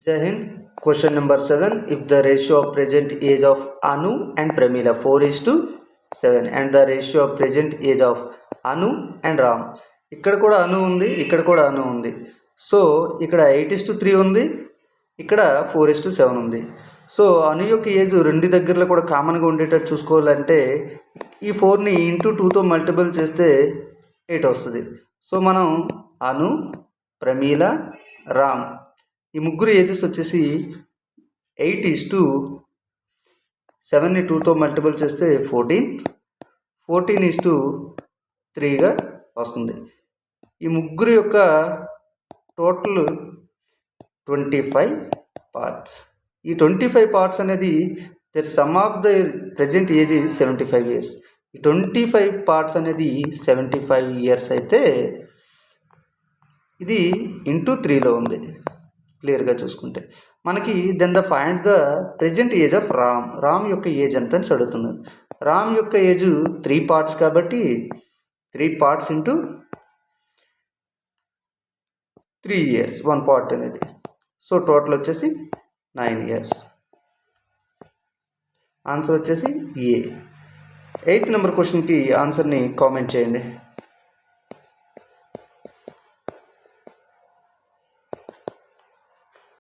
Jai Hind. Question number 7. If the ratio of present age of Anu and Pramila 4:7 and the ratio of present age of Anu and Ram. ఇక్కడ కూడా అను ఉంది, ఇక్కడ కూడా అను ఉంది. So ఇక్కడ 8:3 ఉంది, ఇక్కడ 4:7 ఉంది. సో అను యొక్క ఏజ్ రెండు దగ్గరలో కూడా కామన్గా ఉండేటట్టు చూసుకోవాలంటే ఈ 4ని ఇంటూ 2తో మల్టిపుల్ చేస్తే 8 వస్తుంది. సో మనం అను, ప్రమీల, రామ్ ఈ ముగ్గురు ఏజెస్ వచ్చేసి 8:7ని 2తో మల్టిపుల్ చేస్తే 14:3గా వస్తుంది. ఈ ముగ్గురు యొక్క టోటల్ 25 పార్ట్స్. ఈ 25 పార్ట్స్ అనేది their sum of the present age 75 years. ఈ 25 పార్ట్స్ అనేది 75 ఇయర్స్ అయితే ఇది ఇంటూ 3లో ఉంది. క్లియర్గా చూసుకుంటే మనకి then the find the present age of Ram యొక్క ఏజ్ ఎంత అని అడుగుతున్నారు. రామ్ యొక్క ఏజ్ 3 పార్ట్స్ కాబట్టి 3 పార్ట్స్ ఇంటూ 3 ఇయర్స్ 1 పార్ట్ అనేది. సో టోటల్ వచ్చేసి 9 ఇయర్స్. ఆన్సర్ వచ్చేసి ఏ. 8th నెంబర్ క్వశ్చన్కి ఆన్సర్ని కామెంట్ చేయండి.